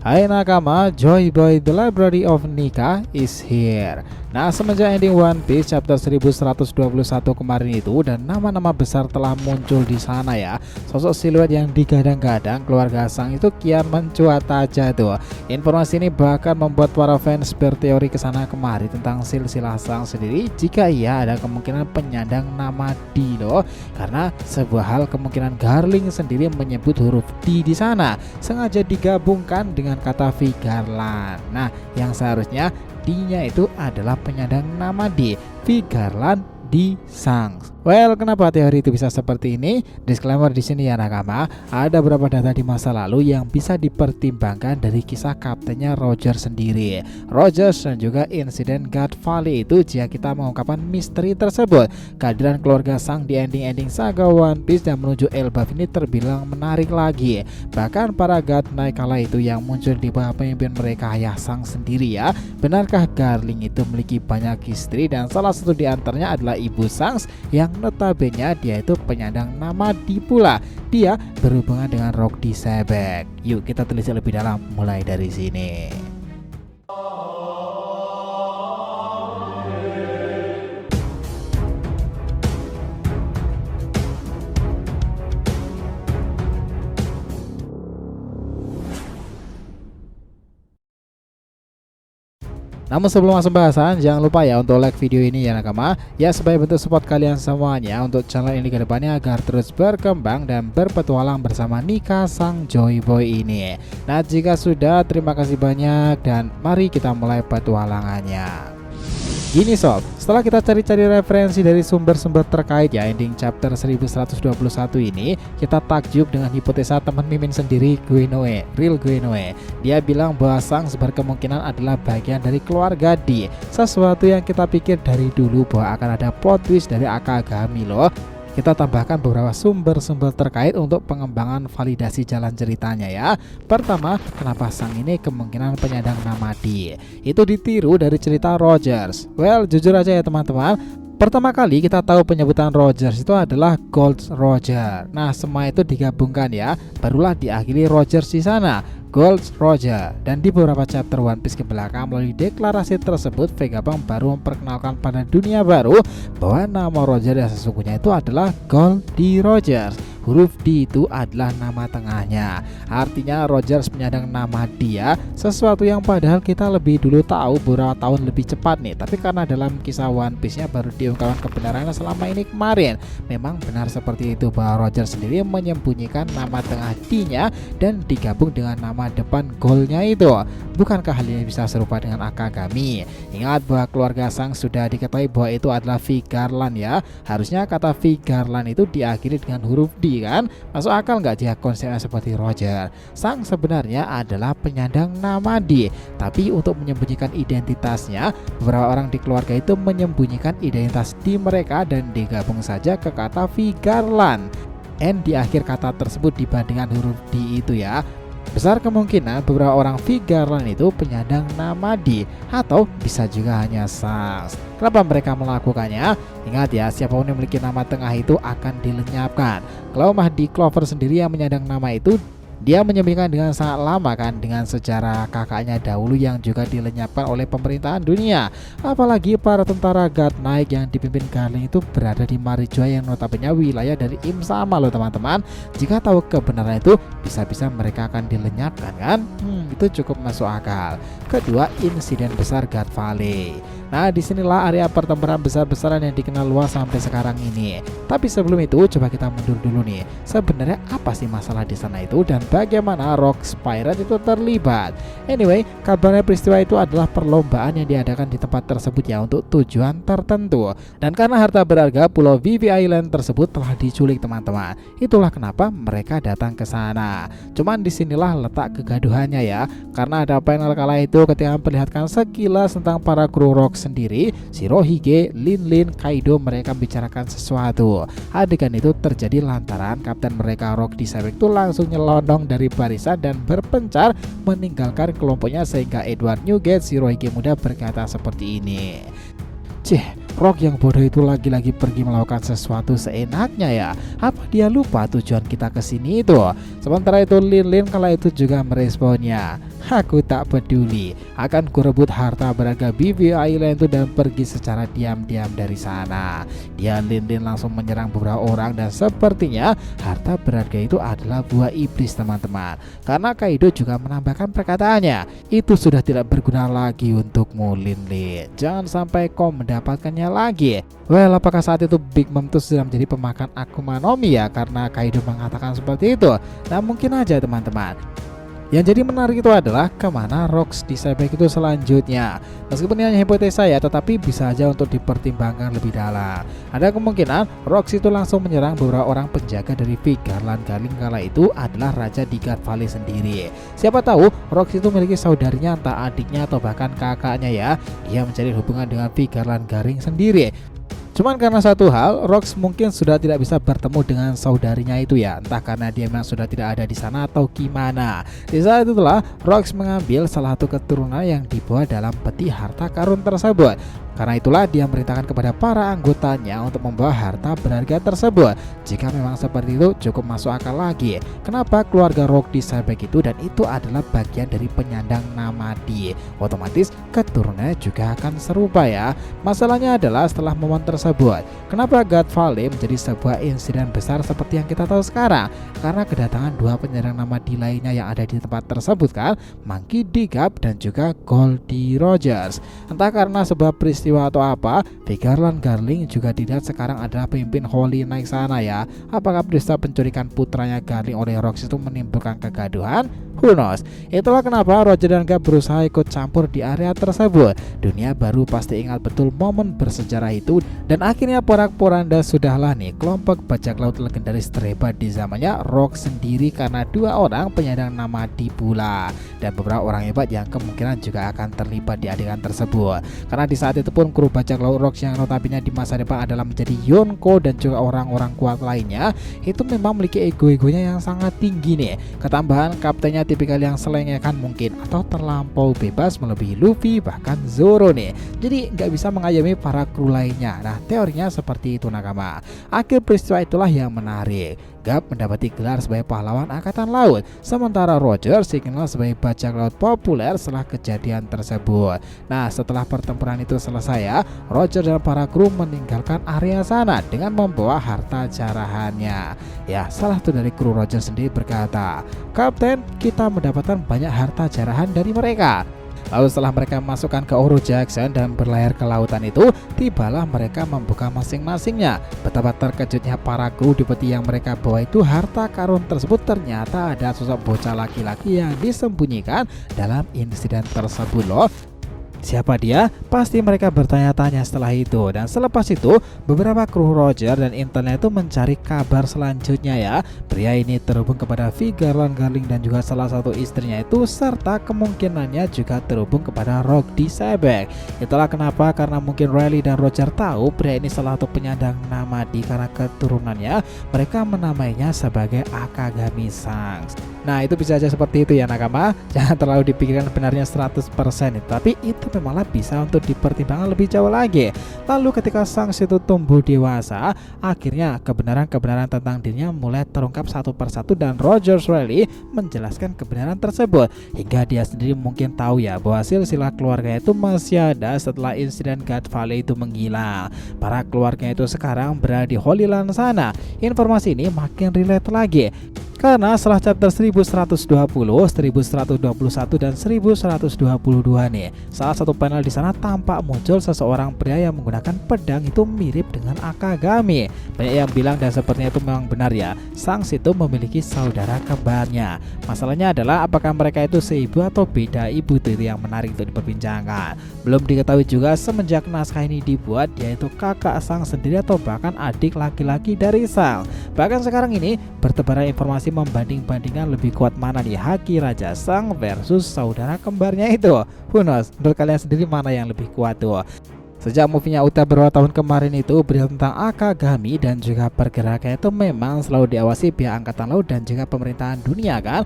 Hai nakama, Joy Boy The Library of Nika is here. Nah, semenjak ending One Piece chapter 1121 kemarin itu dan nama-nama besar telah muncul di sana ya. Sosok siluet yang digadang-gadang keluarga Sang itu kian mencuat aja tuh. Informasi ini bahkan membuat para fans berteori kesana kemari tentang silsilah Sang sendiri jika ia ada kemungkinan penyandang nama D loh. Karena sebuah hal kemungkinan Garling sendiri menyebut huruf D di sana sengaja digabungkan dengan kata Vigarland. Nah, yang seharusnya D-nya itu adalah penyandang nama D, Vigarland di Sang. Well, kenapa teori itu bisa seperti ini? Disclaimer di sini ya nakama, ada beberapa data di masa lalu yang bisa dipertimbangkan dari kisah kaptennya Roger sendiri. Rogers dan juga insiden God Valley itu jika kita mengungkapkan misteri tersebut. Kehadiran keluarga Sang di ending-ending saga One Piece dan menuju Elbaf ini terbilang menarik lagi. Bahkan para God Knight kala itu yang muncul di bawah pemimpin mereka Ayah Sang sendiri ya. Benarkah Garling itu memiliki banyak istri dan salah satu di antaranya adalah ibu Sang yang notabene dia itu penyandang nama D pula. Dia berhubungan dengan Rock D Sebek. Yuk kita telisik lebih dalam mulai dari sini. Namun sebelum masuk bahasan, jangan lupa ya untuk like video ini ya nakama, ya sebagai bentuk support kalian semuanya untuk channel ini ke depannya agar terus berkembang dan berpetualang bersama Nika Sang Joy Boy ini. Nah, jika sudah, terima kasih banyak dan mari kita mulai petualangannya. Gini sob, setelah kita cari-cari referensi dari sumber-sumber terkait ya ending chapter 1121 ini, kita takjub dengan hipotesa teman Mimin sendiri, Guinoe, Real Guinoe. Dia bilang bahwa Sang berkemungkinan adalah bagian dari keluarga D. Sesuatu yang kita pikir dari dulu bahwa akan ada plot twist dari Akagami loh. Kita tambahkan beberapa sumber-sumber terkait untuk pengembangan validasi jalan ceritanya ya. Pertama, kenapa Sang ini kemungkinan penyandang nama D? Itu ditiru dari cerita Rogers. Well, jujur aja ya teman-teman, pertama kali kita tahu penyebutan Rogers itu adalah Gold Roger. Nah, semua itu digabungkan ya, barulah diakhiri Rogers di sana, Gold Roger. Dan di beberapa chapter One Piece ke belakang melalui deklarasi tersebut, Vegapunk baru memperkenalkan pada dunia baru bahwa nama Roger yang sesungguhnya itu adalah Gold D Rogers. Huruf D itu adalah nama tengahnya. Artinya Rogers penyandang nama dia, sesuatu yang padahal kita lebih dulu tahu beberapa tahun lebih cepat nih. Tapi karena dalam kisah One Piece-nya baru diungkapkan kebenarannya selama ini kemarin. Memang benar seperti itu bahwa Rogers sendiri menyembunyikan nama tengah D-nya dan digabung dengan nama depan Gold-nya itu. Bukankah hal ini bisa serupa dengan Akagami? Ingat bahwa keluarga Sang sudah diketahui bahwa itu adalah Vigarland ya. Harusnya kata Vigarland itu diakhiri dengan huruf D kan? Masuk akal nggak jika konsepnya seperti Roger? Sang sebenarnya adalah penyandang nama D, tapi untuk menyembunyikan identitasnya, beberapa orang di keluarga itu menyembunyikan identitas D mereka dan digabung saja ke kata Vigarland. N di akhir kata tersebut dibandingkan huruf D itu ya. Besar kemungkinan beberapa orang Vigarland itu penyandang nama D, atau bisa juga hanya Sang. Kenapa mereka melakukannya? Ingat ya, siapapun yang memiliki nama tengah itu akan dilenyapkan. Kalau Mahdi Clover sendiri yang menyandang nama itu, dia menyembunyikan dengan sangat lama kan, dengan sejarah kakaknya dahulu yang juga dilenyapkan oleh pemerintahan dunia. Apalagi para tentara God Knight yang dipimpin Garling itu berada di Marijoa yang notabene wilayah dari Im Sama loh teman-teman. Jika tahu kebenaran itu, bisa-bisa mereka akan dilenyapkan kan? Itu cukup masuk akal. Kedua, insiden besar God Valley. Nah, disinilah area pertempuran besar-besaran yang dikenal luas sampai sekarang ini. Tapi sebelum itu, coba kita mundur dulu nih. Sebenarnya apa sih masalah di sana itu dan bagaimana Rock Pirate itu terlibat? Anyway, kabarnya peristiwa itu adalah perlombaan yang diadakan di tempat tersebut ya untuk tujuan tertentu. Dan karena harta berharga Pulau Vivi Island tersebut telah diculik teman-teman. Itulah kenapa mereka datang ke sana. Cuman disinilah letak kegaduhannya ya. Karena ada panel kala itu ketika memperlihatkan sekilas tentang para kru Rock sendiri, Shirohige, Lin, Kaido mereka bicarakan sesuatu. Adegan itu terjadi lantaran kapten mereka Rock D Sebek itu langsung nyelonong dari barisan dan berpencar meninggalkan kelompoknya sehingga Edward Newgate Shirohige muda berkata seperti ini. Rock yang bodoh itu lagi-lagi pergi melakukan sesuatu seenaknya ya. Apa dia lupa tujuan kita kesini itu? Sementara itu Lin kala itu juga meresponnya, aku tak peduli, akan kurebut harta berharga BB Island itu dan pergi secara diam-diam dari sana. Dia Lin langsung menyerang beberapa orang dan sepertinya harta berharga itu adalah buah iblis teman-teman. Karena Kaido juga menambahkan perkataannya, itu sudah tidak berguna lagi untukmu Lin. Jangan sampai kau mendapatkannya lagi. Well, apakah saat itu Big Mom itu sudah menjadi pemakan Akuma no Mi ya karena Kaido mengatakan seperti itu? Nah mungkin aja teman-teman. Yang jadi menarik itu adalah kemana Rocks di Sebek itu selanjutnya. Meskipun ini hanya hipotesa ya, tetapi bisa aja untuk dipertimbangkan lebih dalam. Ada kemungkinan Rocks itu langsung menyerang beberapa orang penjaga dari Vigarland Garling kala itu adalah raja di God Valley sendiri. Siapa tahu Rocks itu memiliki saudarinya, entah adiknya atau bahkan kakaknya ya. Dia mencari hubungan dengan Vigarland Garling sendiri. Cuman karena satu hal, Rocks mungkin sudah tidak bisa bertemu dengan saudarinya itu ya, entah karena dia memang sudah tidak ada di sana atau gimana. Di saat itulah Rocks mengambil salah satu keturunan yang dibawa dalam peti harta karun tersebut. Karena itulah dia memerintahkan kepada para anggotanya untuk membawa harta berharga tersebut. Jika memang seperti itu cukup masuk akal lagi. Kenapa keluarga Rock di Sebek itu, dan itu adalah bagian dari penyandang Namadi. Otomatis keturunannya juga akan serupa ya. Masalahnya adalah setelah momen tersebut, kenapa God Valley menjadi sebuah insiden besar seperti yang kita tahu sekarang? Karena kedatangan dua penyandang Namadi lainnya yang ada di tempat tersebut kan, Monkey D. Gap dan juga Goldie Rogers. Entah karena sebuah peristiwa atau apa, Vigarland Garling juga dilihat sekarang adalah pemimpin Holy Knight sana ya. Apakah peristiwa penculikan putranya Garling oleh Rocks itu menimbulkan kegaduhan? Who knows? Itulah kenapa Roger dan Gap berusaha ikut campur di area tersebut. Dunia baru pasti ingat betul momen bersejarah itu, dan akhirnya porak-poranda sudahlah nih kelompok bajak laut legendaris terhebat di zamannya Rock sendiri karena dua orang penyandang Namadi pula, dan beberapa orang hebat yang kemungkinan juga akan terlibat di adegan tersebut. Karena di saat itu pun kru bajak laut Rocks yang notabene di masa depan adalah menjadi Yonko dan juga orang-orang kuat lainnya, itu memang memiliki ego-egonya yang sangat tinggi nih. Ketambahan kaptennya tipikal yang selengekan mungkin, atau terlampau bebas melebihi Luffy bahkan Zoro nih. Jadi nggak bisa mengayomi para kru lainnya. Nah teorinya seperti itu nakama. Akhir peristiwa itulah yang menarik. Gap mendapati gelar sebagai pahlawan angkatan laut, sementara Roger dikenal sebagai bajak laut populer setelah kejadian tersebut. Nah setelah pertempuran itu selesai ya, Roger dan para kru meninggalkan area sana dengan membawa harta jarahannya. Ya salah satu dari kru Roger sendiri berkata, Kapten, kita mendapatkan banyak harta jarahan dari mereka. Lalu setelah mereka masukkan ke Oro Jackson dan berlayar ke lautan itu, tibalah mereka membuka masing-masingnya. Betapa terkejutnya para kru di peti yang mereka bawa itu harta karun tersebut ternyata ada sosok bocah laki-laki yang disembunyikan dalam insiden tersebut loh. Siapa dia? Pasti mereka bertanya-tanya setelah itu. Dan selepas itu beberapa kru Roger dan internet itu mencari kabar selanjutnya ya. Pria ini terhubung kepada Vigarland Garling dan juga salah satu istrinya itu, serta kemungkinannya juga terhubung kepada Rock di Sebek. Itulah kenapa, karena mungkin Riley dan Roger tahu pria ini salah satu penyandang Namadi karena keturunannya, mereka menamainya sebagai Akagami Sangs. Nah itu bisa aja seperti itu ya nakama. Jangan terlalu dipikirkan benarnya 100% tapi itu memanglah bisa untuk dipertimbangkan lebih jauh lagi. Lalu ketika Sangs itu tumbuh dewasa, akhirnya kebenaran-kebenaran tentang dirinya mulai terungkap satu persatu, dan Roger Riley menjelaskan kebenaran tersebut hingga dia sendiri mungkin tahu ya bahwa silsilah keluarga itu masih ada setelah insiden God Valley itu menghilang. Para keluarga itu sekarang berada di Holy Land sana. Informasi ini makin relate lagi karena setelah chapter 1120, 1121 dan 1122 nih, salah satu panel di sana tampak muncul seseorang pria yang menggunakan pedang itu mirip dengan Akagami. Banyak yang bilang dan sepertinya itu memang benar ya, Sangs itu memiliki saudara kembarnya. Masalahnya adalah apakah mereka itu seibu atau beda ibu, itu yang menarik untuk diperbincangkan. Belum diketahui juga semenjak naskah ini dibuat, yaitu kakak Sangs sendiri atau bahkan adik laki-laki dari Sangs. Bahkan sekarang ini bertebaran informasi membanding-bandingkan lebih kuat mana nih Haki Raja Sang versus saudara kembarnya itu. Who knows? Menurut kalian sendiri mana yang lebih kuat tuh? Sejak movie-nya Uta beberapa tahun kemarin itu, berita tentang Akagami dan juga pergerakannya itu memang selalu diawasi pihak angkatan laut dan juga pemerintahan dunia kan.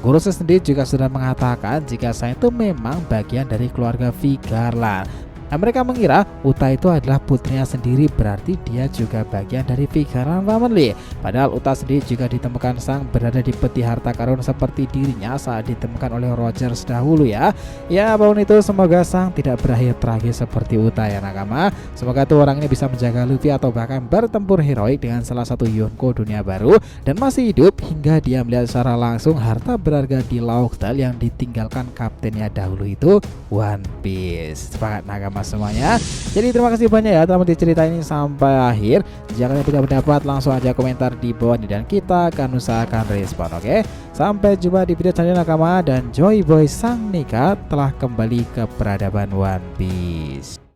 Guruse sendiri juga sudah mengatakan jika saya itu memang bagian dari keluarga Vigarland. Nah, mereka mengira Uta itu adalah putrinya sendiri, berarti dia juga bagian dari pikiran family. Padahal Uta sendiri juga ditemukan sang berada di peti harta karun seperti dirinya saat ditemukan oleh Rogers dahulu ya. Ya, apapun itu semoga sang tidak berakhir tragis seperti Uta ya nakama. Semoga tuh orang ini bisa menjaga Luffy atau bahkan bertempur heroik dengan salah satu Yonko dunia baru dan masih hidup hingga dia melihat secara langsung harta berharga di Laughdale yang ditinggalkan kaptennya dahulu itu One Piece. Semangat nakama semuanya. Jadi terima kasih banyak ya telah menonton cerita ini sampai akhir. Jangan punya pendapat langsung aja komentar di bawah ini dan kita akan usahakan respon, oke? Sampai jumpa di video selanjutnya nakama, dan Joy Boy Sang Nika telah kembali ke peradaban One Piece.